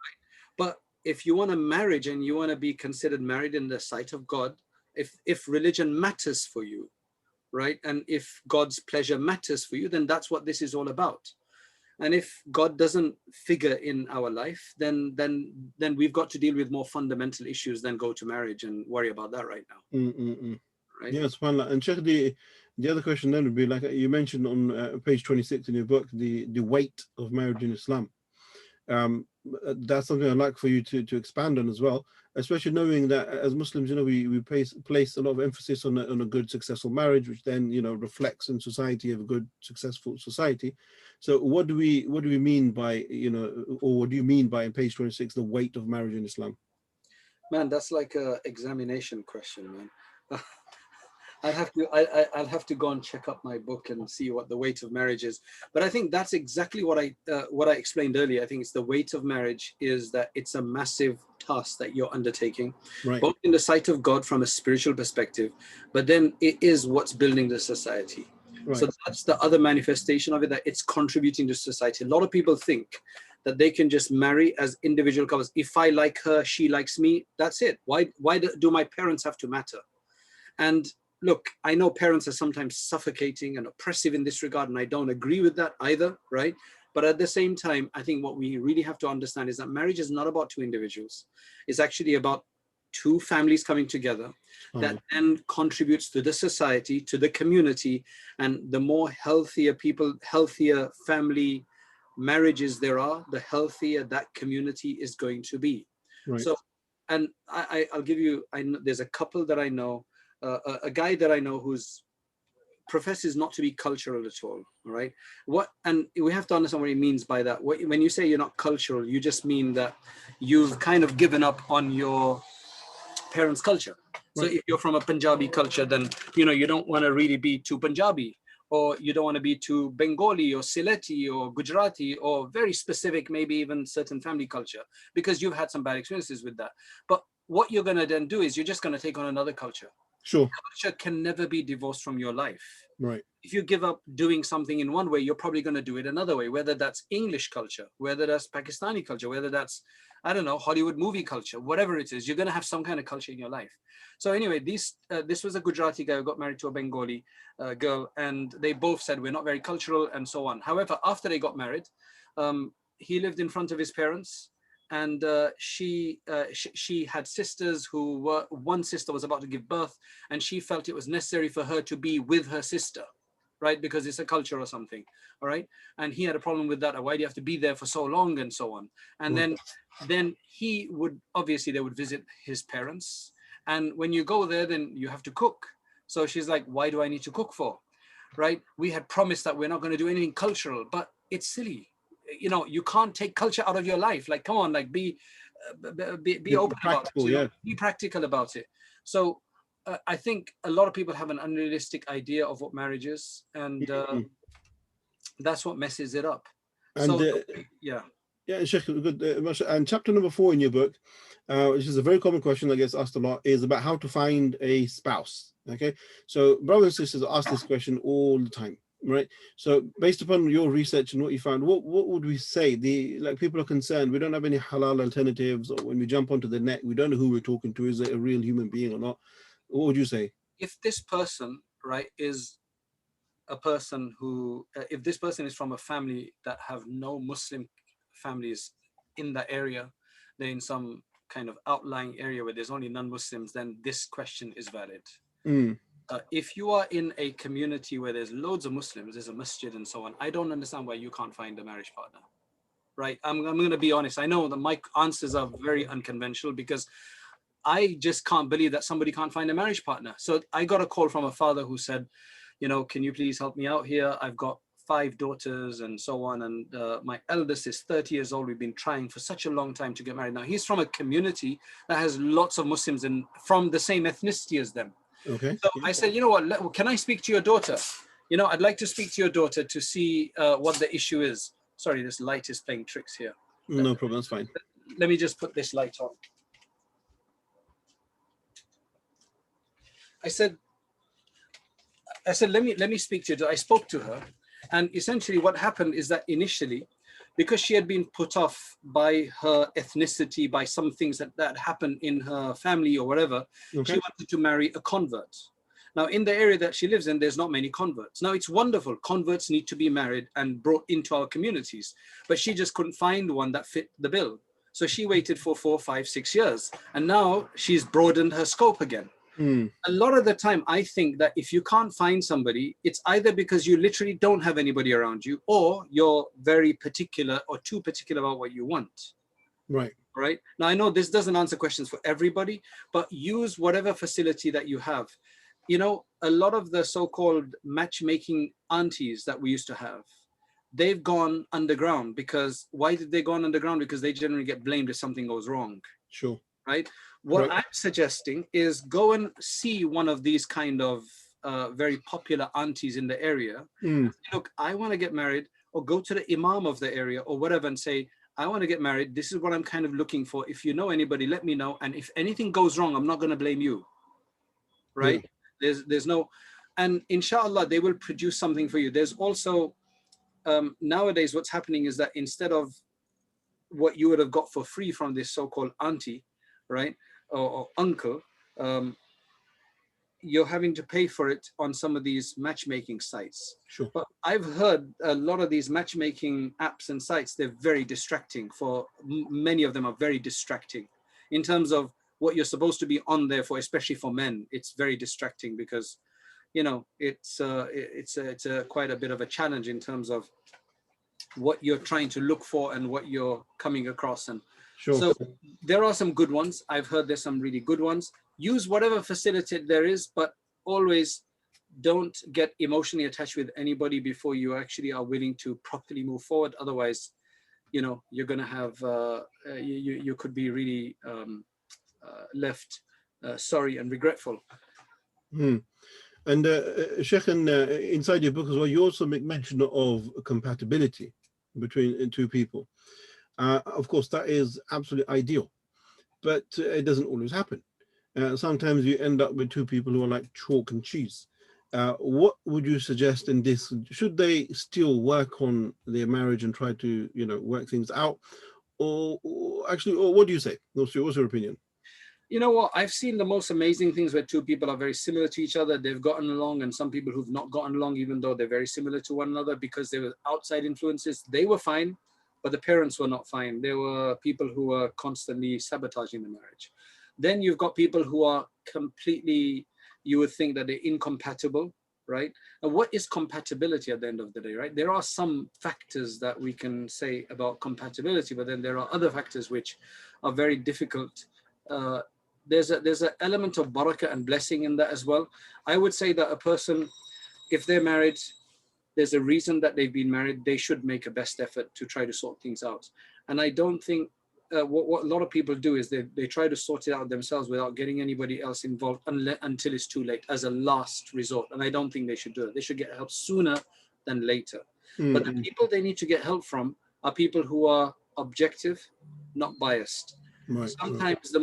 [SPEAKER 2] But if you want a marriage and you want to be considered married in the sight of God, if religion matters for you, right? And if God's pleasure matters for you, then that's what this is all about. And if God doesn't figure in our life, then we've got to deal with more fundamental issues than go to marriage and worry about that right now. Right?
[SPEAKER 1] Yeah, subhanAllah. And check the other question then would be, like you mentioned on page 26 in your book, the weight of marriage in Islam. that's something I'd like for you to expand on as well, especially knowing that as Muslims, we place a lot of emphasis on a good, successful marriage, which then, reflects in society of a good, successful society. So what do we mean by, or what do you mean by, in page 26, the weight of marriage in Islam?
[SPEAKER 2] Man, that's like a examination question, man. I'll have to go and check up my book and see what the weight of marriage is. But I think that's exactly what I explained earlier. I think it's the weight of marriage is that it's a massive task that you're undertaking,
[SPEAKER 1] right,
[SPEAKER 2] both in the sight of God from a spiritual perspective, but then it is what's building the society.
[SPEAKER 1] right.
[SPEAKER 2] So that's the other manifestation of it, that it's contributing to society. A lot of people think that they can just marry as individual couples. If I like her, she likes me, that's it. Why do my parents have to matter? And look, I know parents are sometimes suffocating and oppressive in this regard, and I don't agree with that either, right? But at the same time, I think what we really have to understand is that marriage is not about two individuals. It's actually about two families coming together that then contributes to the society, to the community, and the more healthier family marriages there are, the healthier that community is going to be.
[SPEAKER 1] Right.
[SPEAKER 2] So, and I'll give you, there's a couple that I know, a guy that I know who's professes not to be cultural at all right? And we have to understand what he means by that. When you say you're not cultural, you just mean that you've kind of given up on your parents' culture. So if you're from a Punjabi culture, then you don't want to really be too Punjabi, or you don't want to be too Bengali or Sylheti or Gujarati, or very specific, maybe even certain family culture, because you've had some bad experiences with that. But what you're going to then do is you're just going to take on another culture.
[SPEAKER 1] Sure.
[SPEAKER 2] Culture can never be divorced from your life.
[SPEAKER 1] Right.
[SPEAKER 2] If you give up doing something in one way, you're probably going to do it another way, whether that's English culture, whether that's Pakistani culture, whether that's, I don't know, Hollywood movie culture, whatever it is, you're going to have some kind of culture in your life. So anyway, this was a Gujarati guy who got married to a Bengali girl, and they both said, we're not very cultural and so on. However, after they got married, he lived in front of his parents, and she had sisters who were, one sister was about to give birth, and she felt it was necessary for her to be with her sister, right? Because it's a culture or something, all right? And he had a problem with that. Why do you have to be there for so long and so on? And then he would, obviously they would visit his parents. And when you go there, then you have to cook. So she's like, why do I need to cook for, right? We had promised that we're not going to do anything cultural, but it's silly. You can't take culture out of your life. Like, come on, like be open about it. Be practical about it. So I think a lot of people have an unrealistic idea of what marriage is, and that's what messes it up.
[SPEAKER 1] And
[SPEAKER 2] so
[SPEAKER 1] yeah, Sheikh, good. And chapter number 4 in your book, which is a very common question that gets asked a lot, is about how to find a spouse. Okay, so brothers and sisters ask this question all the time, right? So based upon your research and what you found, what would we say? People are concerned, we don't have any halal alternatives, or when we jump onto the net, we don't know who we're talking to. Is it a real human being or not? What would you say?
[SPEAKER 2] If this person, right, is a person who, if this person is from a family that have no Muslim families in that area, they're in some kind of outlying area where there's only non-Muslims, then this question is valid. If you are in a community where there's loads of Muslims, there's a masjid and so on, I don't understand why you can't find a marriage partner, right? I'm going to be honest. I know that my answers are very unconventional, because I just can't believe that somebody can't find a marriage partner. So I got a call from a father who said, can you please help me out here? I've got 5 daughters and so on. And my eldest is 30 years old. We've been trying for such a long time to get married. Now, he's from a community that has lots of Muslims and from the same ethnicity as them.
[SPEAKER 1] Okay.
[SPEAKER 2] So I said, what, can I speak to your daughter? I'd like to speak to your daughter to see what the issue is. Sorry, this light is playing tricks here.
[SPEAKER 1] No problem, that's fine.
[SPEAKER 2] Let me just put this light on. I said, let me speak to her. I spoke to her, and essentially what happened is that initially, because she had been put off by her ethnicity, by some things that happened in her family or whatever, she wanted to marry a convert. Now, in the area that she lives in, there's not many converts. Now, it's wonderful. Converts need to be married and brought into our communities, but she just couldn't find one that fit the bill. So she waited for 4, 5, 6 years, and now she's broadened her scope again. A lot of the time, I think that if you can't find somebody, it's either because you literally don't have anybody around you, or you're very particular or too particular about what you want.
[SPEAKER 1] Right.
[SPEAKER 2] Right. Now, I know this doesn't answer questions for everybody, but use whatever facility that you have. You know, a lot of the so-called matchmaking aunties that we used to have, they've gone underground. Because why did they go underground? Because they generally get blamed if something goes wrong.
[SPEAKER 1] Sure.
[SPEAKER 2] Right. What
[SPEAKER 1] Right.
[SPEAKER 2] I'm suggesting is go and see one of these kind of very popular aunties in the area. Look, I want to get married, or go to the imam of the area or whatever and say, I want to get married. This is what I'm kind of looking for. If you know anybody, let me know. And if anything goes wrong, I'm not going to blame you. Right.
[SPEAKER 1] Yeah.
[SPEAKER 2] There's no, and inshallah, they will produce something for you. There's also, nowadays, what's happening is that instead of what you would have got for free from this so-called auntie, right, or uncle, you're having to pay for it on some of these matchmaking sites.
[SPEAKER 1] Sure.
[SPEAKER 2] But I've heard a lot of these matchmaking apps and sites, they're very distracting. For many of them are very distracting in terms of what you're supposed to be on there for, especially for men. It's very distracting because, you know, it's quite a bit of a challenge in terms of what you're trying to look for and what you're coming across. And
[SPEAKER 1] Sure.
[SPEAKER 2] so there are some good ones. I've heard there's some really good ones. Use whatever facility there is, but always don't get emotionally attached with anybody before you actually are willing to properly move forward. Otherwise, you know, you're going to have, you could be really left sorry and regretful.
[SPEAKER 1] And Sheikh, inside your book as well, you also make mention of compatibility between two people. Of course, that is absolutely ideal, but it doesn't always happen. Sometimes you end up with two people who are like chalk and cheese. What would you suggest in this? Should they still work on their marriage and try to, you know, work things out, or actually, or what do you say? What's your opinion?
[SPEAKER 2] You know what? I've seen the most amazing things where two people are very similar to each other. They've gotten along, and some people who've not gotten along, even though they're very similar to one another, because there were outside influences. They were fine, but the parents were not fine. There were people who were constantly sabotaging the marriage. Then you've got people who are completely, you would think that they're incompatible, right? And what is compatibility at the end of the day, right? There are some factors that we can say about compatibility, but then there are other factors which are very difficult. There's an element of barakah and blessing in that as well. I would say that a person, if they're married, there's a reason that they've been married. They should make a best effort to try to sort things out. And I don't think what a lot of people do is they try to sort it out themselves without getting anybody else involved until it's too late, as a last resort. And I don't think they should do it. They should get help sooner than later. But the people they need to get help from are people who are objective, not biased.
[SPEAKER 1] Right.
[SPEAKER 2] Sometimes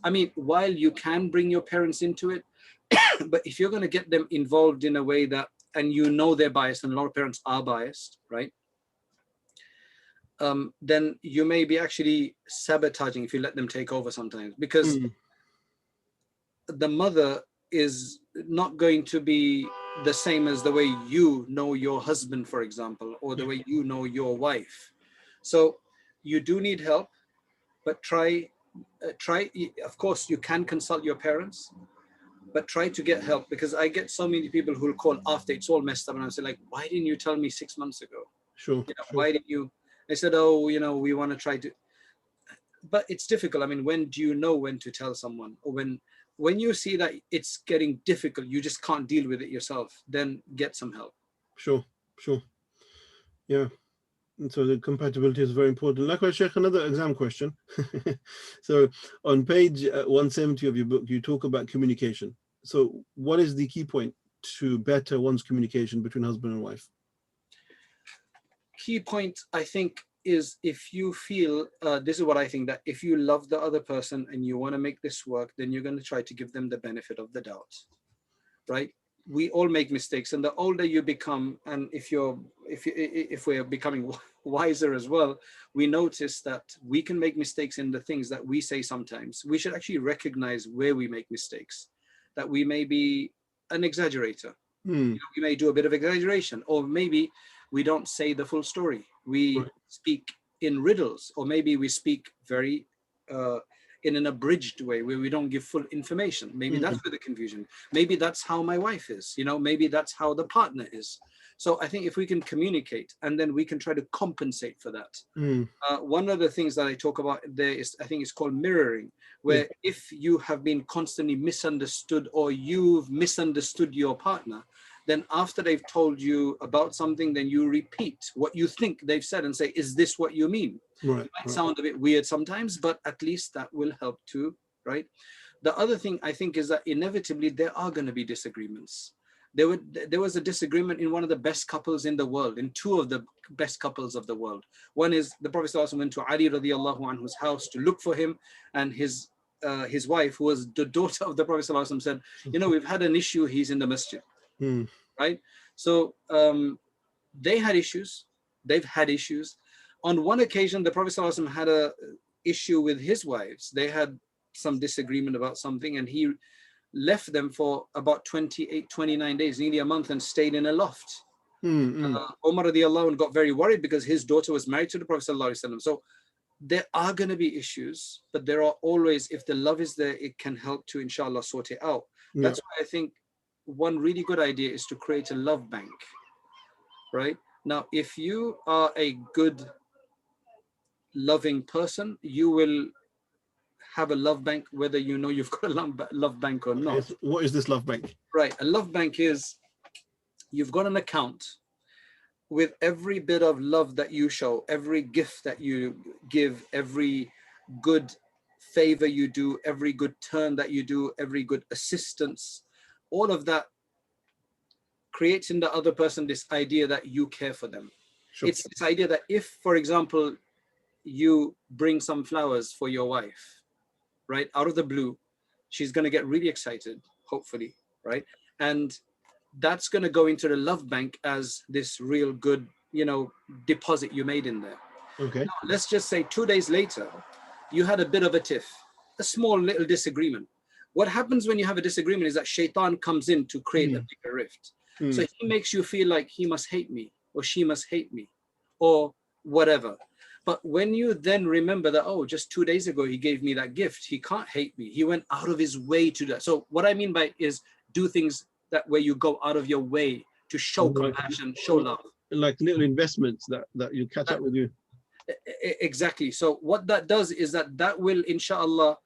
[SPEAKER 2] I mean, while you can bring your parents into it, but if you're going to get them involved in a way that, and you know they're biased, and a lot of parents are biased, right? Then you may be actually sabotaging if you let them take over sometimes, because the mother is not going to be the same as the way you know your husband, for example, or the way you know your wife. So you do need help, but try, of course, you can consult your parents, but try to get help, because I get so many people who will call after it's all messed up, and I say, like, why didn't you tell me 6 months ago?
[SPEAKER 1] Sure.
[SPEAKER 2] You know, why didn't you? I said, oh, you know, we want to try to, but it's difficult. I mean, when do you know when to tell someone? Or when you see that it's getting difficult, you just can't deal with it yourself, then get some help.
[SPEAKER 1] Sure. Yeah. And so the compatibility is very important. Likewise, Sheikh, another exam question. So on page 170 of your book, you talk about communication. So what is the key point to better one's communication between husband and wife?
[SPEAKER 2] Key point, I think, is if you feel, this is what I think, that if you love the other person and you want to make this work, then you're going to try to give them the benefit of the doubt, right? We all make mistakes, and the older you become, and if we're becoming wiser as well, we notice that we can make mistakes in the things that we say sometimes. We should actually recognize where we make mistakes, that we may be an exaggerator. You know, we may do a bit of exaggeration, or maybe we don't say the full story. We speak in riddles, or maybe we speak very in an abridged way where we don't give full information. Maybe that's where the confusion. Maybe that's how my wife is, you know, maybe that's how the partner is. So I think if we can communicate and then we can try to compensate for that.
[SPEAKER 1] Mm.
[SPEAKER 2] One of the things that I talk about there is, I think it's called mirroring, where if you have been constantly misunderstood or you've misunderstood your partner, then after they've told you about something, then you repeat what you think they've said and say, is this what you mean?
[SPEAKER 1] Right.
[SPEAKER 2] It might sound a bit weird sometimes, but at least that will help too, right? The other thing I think is that inevitably there are going to be disagreements. There was a disagreement in one of the best couples in the world, in two of the best couples of the world. One is the Prophet ﷺ went to Ali radiallahu anhu's house to look for him, and his wife, who was the daughter of the Prophet ﷺ, said, you know, we've had an issue, he's in the masjid.
[SPEAKER 1] Mm.
[SPEAKER 2] Right? So they had issues, they've had issues. On one occasion, the Prophet ﷺ had a issue with his wives. They had some disagreement about something, and he left them for about 28, 29 days, nearly a month, and stayed in a loft. Umar radiallahu anh got very worried because his daughter was married to the Prophet ﷺ. So there are going to be issues, but there are always, if the love is there, it can help to, inshallah, sort it out. That's why I think one really good idea is to create a love bank, right? Now, if you are a good, loving person, you will have a love bank, whether you know you've got a love bank or not.
[SPEAKER 1] So what is this love bank?
[SPEAKER 2] Right. A love bank is, you've got an account with every bit of love that you show, every gift that you give, every good favor you do, every good turn that you do, every good assistance, all of that creates in the other person this idea that you care for them. Sure. It's this idea that if, for example, you bring some flowers for your wife, right, out of the blue, she's going to get really excited, hopefully, right? And that's going to go into the love bank as this real good, you know, deposit you made in there.
[SPEAKER 1] Okay.
[SPEAKER 2] Now, let's just say 2 days later, you had a bit of a tiff, a small little disagreement. What happens when you have a disagreement is that shaitan comes in to create a bigger rift. So he makes you feel like he must hate me, or she must hate me, or whatever. But when you then remember that, oh, just 2 days ago, he gave me that gift, he can't hate me. He went out of his way to do that. So what I mean by is do things that where you go out of your way to show compassion, show love.
[SPEAKER 1] Like little investments that you catch up with you.
[SPEAKER 2] Exactly. So what that does is that will, inshallah,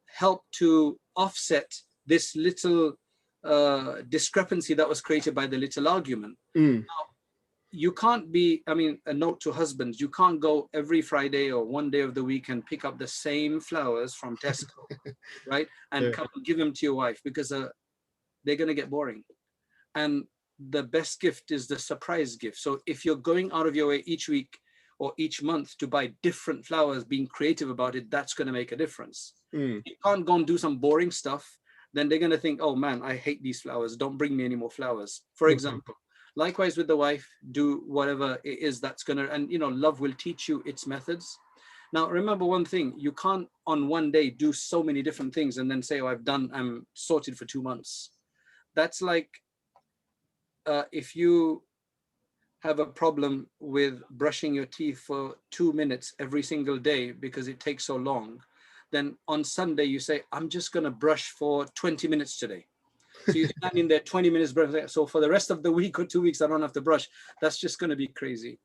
[SPEAKER 2] help to offset this little discrepancy that was created by the little argument. Now, you can't be, I mean, a note to husbands, you can't go every Friday or one day of the week and pick up the same flowers from Tesco, right? And come and give them to your wife, because they're going to get boring. And the best gift is the surprise gift. So if you're going out of your way each week or each month to buy different flowers, being creative about it, that's going to make a difference. You can't go and do some boring stuff. Then they're going to think, oh man, I hate these flowers. Don't bring me any more flowers, for example. Likewise with the wife, do whatever it is that's going to, and you know, love will teach you its methods. Now, remember one thing, you can't on one day do so many different things and then say, oh, I'm sorted for 2 months. That's like if you have a problem with brushing your teeth for 2 minutes every single day because it takes so long, then on Sunday you say, I'm just going to brush for 20 minutes today. So you're standing there 20 minutes brushing. So for the rest of the week or 2 weeks, I don't have to brush. That's just going to be crazy.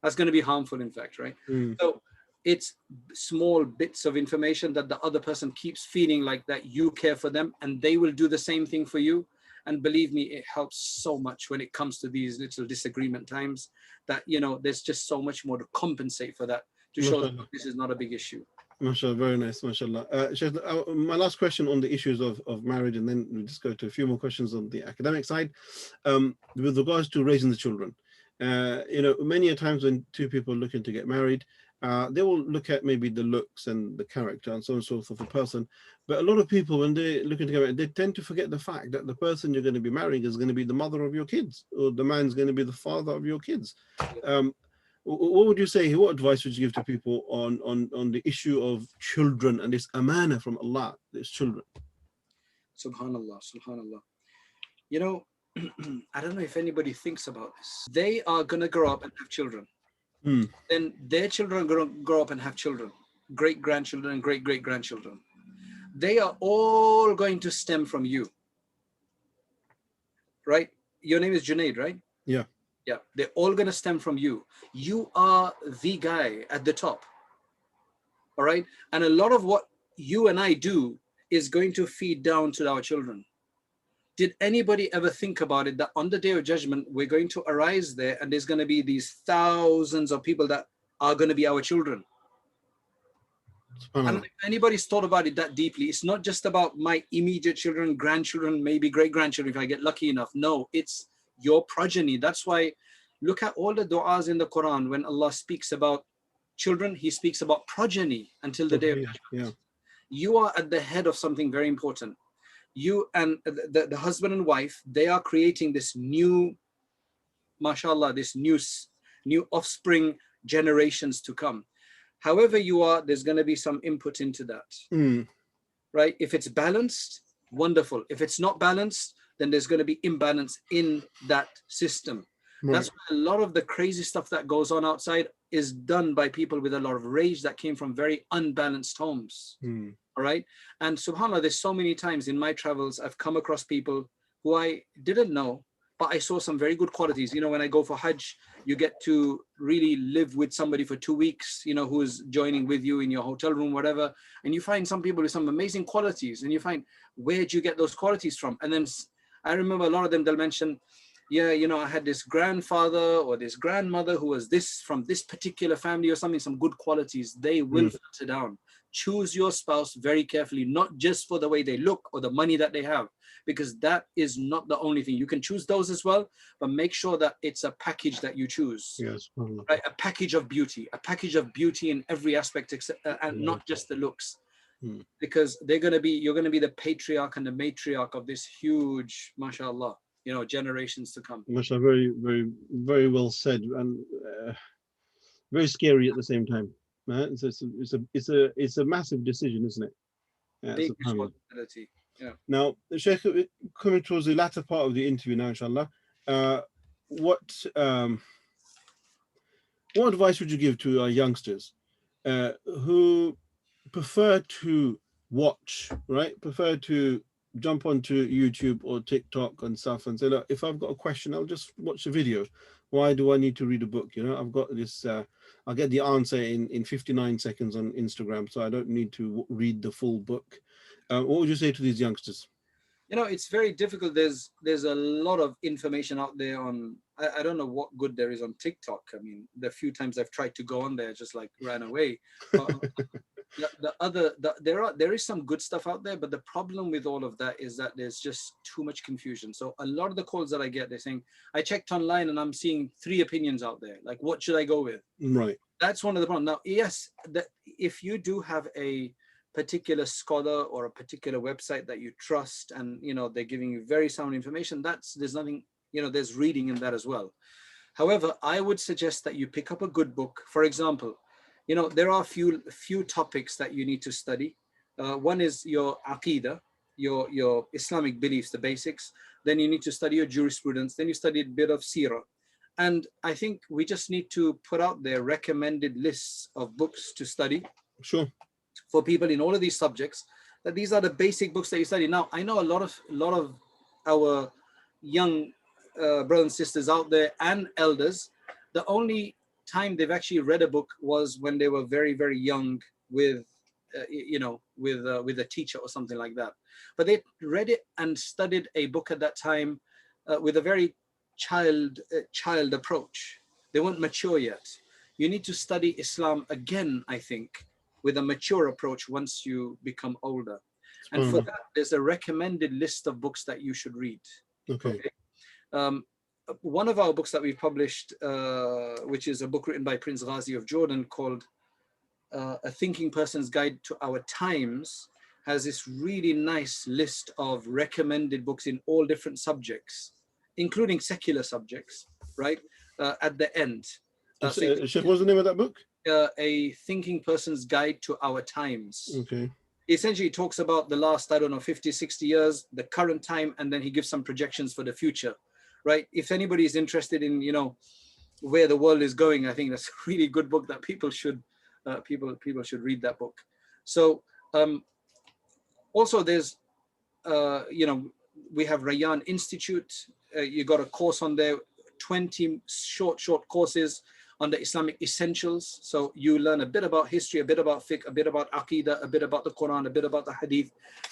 [SPEAKER 2] That's going to be harmful, in fact, right? So it's small bits of information that the other person keeps feeling like that you care for them, and they will do the same thing for you. And believe me, it helps so much when it comes to these little disagreement times that, you know, there's just so much more to compensate for that, to show that this is not a big issue.
[SPEAKER 1] MashaAllah, very nice, mashallah. My last question on the issues of marriage, and then we'll just go to a few more questions on the academic side. With regards to raising the children, you know, many a times when two people are looking to get married, they will look at maybe the looks and the character and so on and so forth of the person. But a lot of people, when they're looking to get married, they tend to forget the fact that the person you're going to be marrying is going to be the mother of your kids, or the man's going to be the father of your kids. What would you say, what advice would you give to people on the issue of children and this amana from Allah, these children?
[SPEAKER 2] Subhanallah, subhanallah. You know, I don't know if anybody thinks about this. They are going to grow up and have children. Then their children are going to grow up and have children, great-grandchildren and great-great-grandchildren. They are all going to stem from you. Right? Your name is Junaid, right?
[SPEAKER 1] Yeah.
[SPEAKER 2] Yeah, they're all going to stem from you. You are the guy at the top. All right. And a lot of what you and I do is going to feed down to our children. Did anybody ever think about it that on the day of judgment, we're going to arise there and there's going to be these thousands of people that are going to be our children? And if anybody's thought about it that deeply, it's not just about my immediate children, grandchildren, maybe great-grandchildren, if I get lucky enough. No, it's your progeny. That's why look at all the du'as in the Quran. When Allah speaks about children, he speaks about progeny until the day of judgment.
[SPEAKER 1] Yeah.
[SPEAKER 2] You are at the head of something very important. You and the husband and wife, they are creating this new, mashallah, this new offspring generations to come. However you are, there's going to be some input into that. Right? If it's balanced, wonderful. If it's not balanced, then there's going to be imbalance in that system. Right. That's why a lot of the crazy stuff that goes on outside is done by people with a lot of rage that came from very unbalanced homes. All right. And subhanAllah, there's so many times in my travels, I've come across people who I didn't know, but I saw some very good qualities. You know, when I go for Hajj, you get to really live with somebody for 2 weeks, you know, who is joining with you in your hotel room, whatever. And you find some people with some amazing qualities and you find, where'd you get those qualities from? And then I remember a lot of them, they'll mention, yeah, you know, I had this grandfather or this grandmother who was this from this particular family or something, some good qualities. They will filter down. Choose your spouse very carefully, not just for the way they look or the money that they have, because that is not the only thing. You can choose those as well, but make sure that it's a package that you choose.
[SPEAKER 1] Yes.
[SPEAKER 2] Right? A package of beauty in every aspect, except, and not just the looks. Because you're going to be the patriarch and the matriarch of this huge, mashallah, you know, generations to come.
[SPEAKER 1] Mashallah, very, very, very well said, and very scary at the same time. It's a massive decision, isn't it?
[SPEAKER 2] Big responsibility. Yeah.
[SPEAKER 1] Now, Shaykh, coming towards the latter part of the interview now, inshallah, what advice would you give to our youngsters who prefer to watch, right? Prefer to jump onto YouTube or TikTok and stuff and say, look, if I've got a question, I'll just watch a video. Why do I need to read a book? You know, I've got this, I'll get the answer in 59 seconds on Instagram, so I don't need to read the full book. What would you say to these youngsters?
[SPEAKER 2] You know, it's very difficult. There's a lot of information out there on, I don't know what good there is on TikTok. I mean, the few times I've tried to go on there, just like ran away. There is some good stuff out there, but the problem with all of that is that there's just too much confusion. So a lot of the calls that I get, they're saying, I checked online and I'm seeing 3 opinions out there. Like, what should I go with?
[SPEAKER 1] Right.
[SPEAKER 2] That's one of the problems. Now, yes, if you do have a particular scholar or a particular website that you trust and, you know, they're giving you very sound information, there's nothing, you know, there's reading in that as well. However, I would suggest that you pick up a good book. For example, you know, there are a few topics that you need to study. One is your aqidah, your Islamic beliefs, the basics. Then you need to study your jurisprudence. Then you study a bit of seerah. And I think we just need to put out there recommended lists of books to study.
[SPEAKER 1] Sure.
[SPEAKER 2] For people in all of these subjects, that these are the basic books that you study. Now, I know a lot of our young brothers and sisters out there and elders, the only time they've actually read a book was when they were very, very young with, with a teacher or something like that. But they read it and studied a book at that time with a very child approach. They weren't mature yet. You need to study Islam again, I think, with a mature approach once you become older. And for that, there's a recommended list of books that you should read.
[SPEAKER 1] Okay.
[SPEAKER 2] One of our books that we published, which is a book written by Prince Ghazi of Jordan called A Thinking Person's Guide to Our Times, has this really nice list of recommended books in all different subjects, including secular subjects, right? At the end.
[SPEAKER 1] Sheikh, what's the name of that book?
[SPEAKER 2] A Thinking Person's Guide to Our Times.
[SPEAKER 1] Okay.
[SPEAKER 2] Essentially, he talks about the last, 50, 60 years, the current time, and then he gives some projections for the future, right? If anybody is interested in, you know, where the world is going, I think that's a really good book that people should read that book. So also there's, we have Rayyan Institute. You got a course on there 20 short courses on the Islamic essentials. So you learn a bit about history, a bit about fiqh, a bit about aqidah, a bit about the Quran, a bit about the hadith.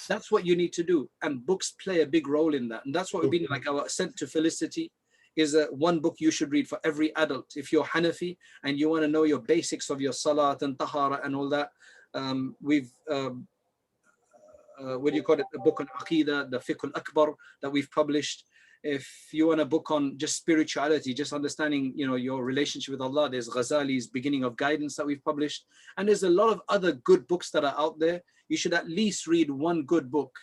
[SPEAKER 2] That's what you need to do. And books play a big role in that. And that's what we've been like. Our ascent to felicity is one book you should read for every adult. If you're Hanafi and you want to know your basics of your salat and tahara and all that, we've what do you call it, a book on Aqidah, the Fiqh al-Akbar that we've published. If you want a book on just spirituality, just understanding, you know, your relationship with Allah, there's Ghazali's Beginning of Guidance that we've published. And there's a lot of other good books that are out there. You should at least read one good book,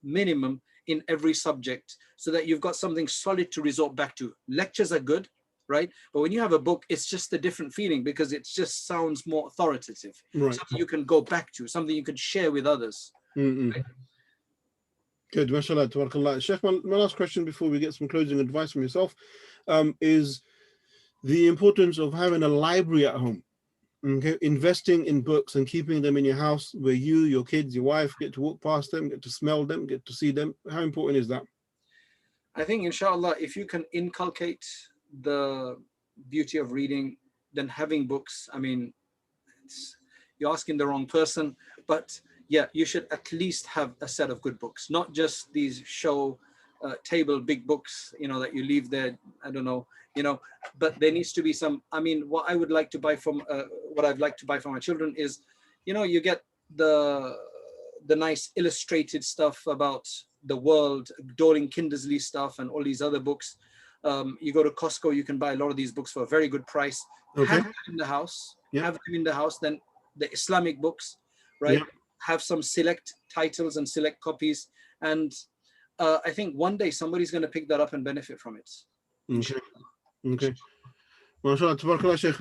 [SPEAKER 2] minimum, in every subject, so that you've got something solid to resort back to. Lectures are good, right? But when you have a book, it's just a different feeling because it just sounds more authoritative.
[SPEAKER 1] Right.
[SPEAKER 2] Something you can go back to, something you can share with others. Right?
[SPEAKER 1] Good, mashallah, tabarakallah. Sheikh, my last question before we get some closing advice from yourself is the importance of having a library at home. Okay, investing in books and keeping them in your house where you, your kids, your wife get to walk past them, get to smell them, get to see them. How important is that?
[SPEAKER 2] I think, inshallah, if you can inculcate the beauty of reading, then having books, I mean, you're asking the wrong person, but yeah, you should at least have a set of good books, not just these show table big books, you know, that you leave there. I don't know, you know, but there needs to be some. I mean, what I would like to buy from, what I'd like to buy for my children is, you know, you get the nice illustrated stuff about the world, Doreen Kindersley stuff, and all these other books. You go to Costco, you can buy a lot of these books for a very good price.
[SPEAKER 1] Okay.
[SPEAKER 2] Have them in the house.
[SPEAKER 1] Yeah.
[SPEAKER 2] Have them in the house. Then the Islamic books, right?
[SPEAKER 1] Yeah.
[SPEAKER 2] Have some select titles and select copies, and I think one day somebody's going to pick that up and benefit from it.
[SPEAKER 1] Okay. Okay. MashaAllah, tabarakallah, Sheikh,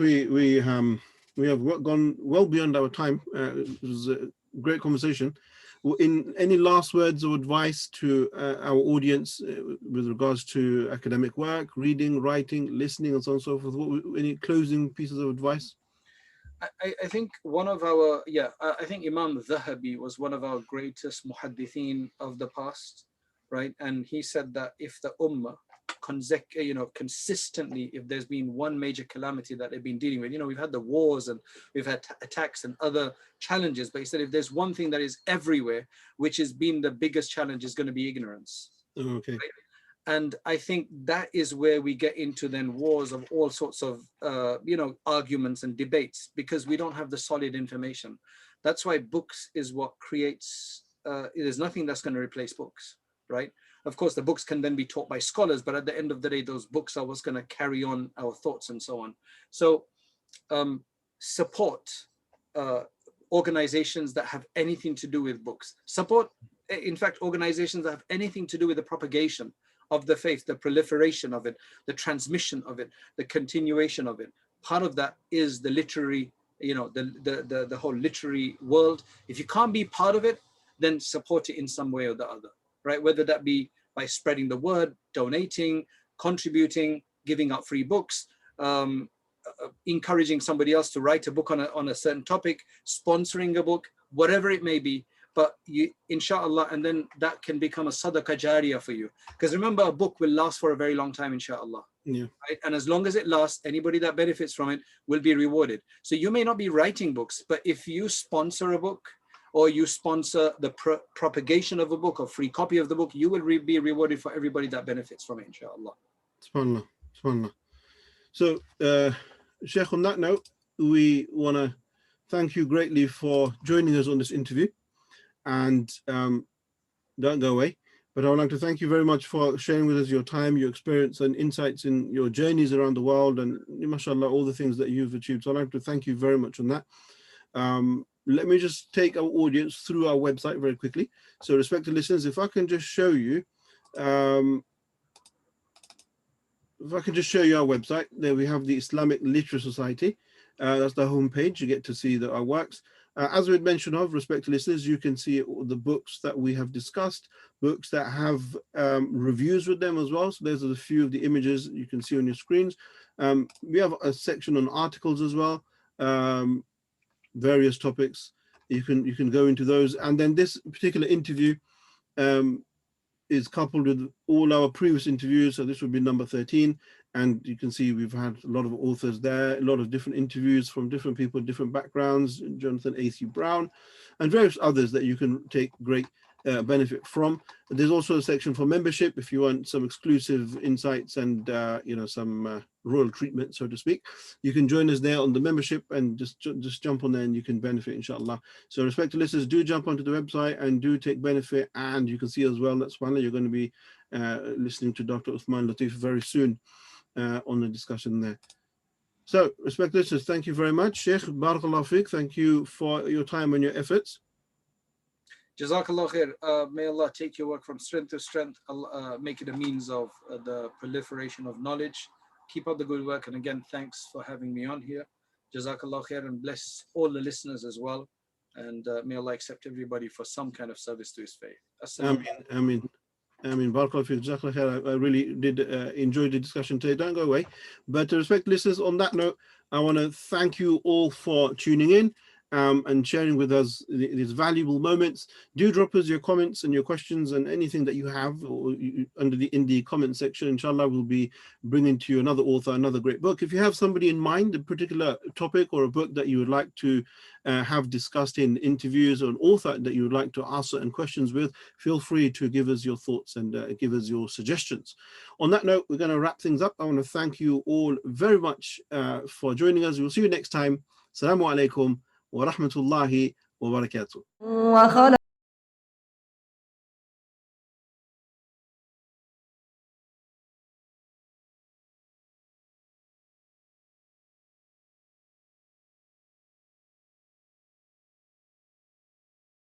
[SPEAKER 1] we have gone well beyond our time. It was a great conversation. In any last words of advice to our audience with regards to academic work, reading, writing, listening, and so on and so forth, any closing pieces of advice?
[SPEAKER 2] I think one of our, I think Imam Zahabi was one of our greatest muhaddithin of the past, right? And he said that if the ummah, consistently, if there's been one major calamity that they've been dealing with, you know, we've had the wars and we've had attacks and other challenges, but he said if there's one thing that is everywhere, which has been the biggest challenge, is going to be ignorance.
[SPEAKER 1] Okay.
[SPEAKER 2] Right? And I think that is where we get into then wars of all sorts of, arguments and debates, because we don't have the solid information. That's why books is what creates, there's nothing that's going to replace books, right? Of course, the books can then be taught by scholars, but at the end of the day, those books are what's going to carry on our thoughts and so on. So support organizations that have anything to do with books. Support, in fact, organizations that have anything to do with the propagation of the faith, the proliferation of it, the transmission of it, the continuation of it. Part of that is the literary, the whole literary world. If you can't be part of it, then support it in some way or the other, right? Whether that be by spreading the word, donating, contributing, giving out free books, encouraging somebody else to write a book on a certain topic, sponsoring a book, whatever it may be. But you, inshallah, and then that can become a sadaqah jariyah for you. Because remember, a book will last for a very long time, inshallah.
[SPEAKER 1] Yeah.
[SPEAKER 2] Right? And as long as it lasts, anybody that benefits from it will be rewarded. So you may not be writing books, but if you sponsor a book or you sponsor the propagation of a book or free copy of the book, you will be rewarded for everybody that benefits from it, inshallah.
[SPEAKER 1] SubhanAllah. SubhanAllah. So, Sheikh, on that note, we want to thank you greatly for joining us on this interview. And don't go away, but I would like to thank you very much for sharing with us your time, your experience and insights in your journeys around the world and mashallah, all the things that you've achieved. So I'd like to thank you very much on that. Let me just take our audience through our website very quickly. So respected listeners, if I can just show you, our website, there we have the Islamic Literary Society. That's the homepage. You get to see our works. As we had mentioned of, respected listeners, you can see the books that we have discussed, books that have reviews with them as well. So there's a few of the images you can see on your screens. We have a section on articles as well, various topics. You can go into those. And then this particular interview is coupled with all our previous interviews. So this would be number 13. And you can see we've had a lot of authors there, a lot of different interviews from different people, different backgrounds, Jonathan A.C. Brown, and various others that you can take great benefit from. There's also a section for membership if you want some exclusive insights and some royal treatment, so to speak. You can join us there on the membership and just jump on there and you can benefit, inshallah. So respected listeners, do jump onto the website and do take benefit. And you can see as well that subhanAllah, you're going to be listening to Dr. Uthman Latif very soon on the discussion there. So respected listeners, thank you very much. Sheikh, barakallah fiqh, thank you for your time and your efforts.
[SPEAKER 2] Jazakallah khair. May Allah take your work from strength to strength, make it a means of the proliferation of knowledge. Keep up the good work. And again, thanks for having me on here. Jazakallah khair, and bless all the listeners as well. And may Allah accept everybody for some kind of service to his faith.
[SPEAKER 1] Ameen. Barakallah fiqh, jazakallah khair. I really did enjoy the discussion today. Don't go away. But to respect listeners, on that note, I want to thank you all for tuning in. And sharing with us these valuable moments. Do drop us your comments and your questions and anything that you have in the comment section. Inshallah, we'll be bringing to you another author, another great book. If you have somebody in mind, a particular topic or a book that you would like to have discussed in interviews, or an author that you would like to ask certain questions with, feel free to give us your thoughts and give us your suggestions. On that note, we're going to wrap things up. I want to thank you all very much for joining us. We'll see you next time. Assalamu alaikum wa rahmatullahi wa barakatuh.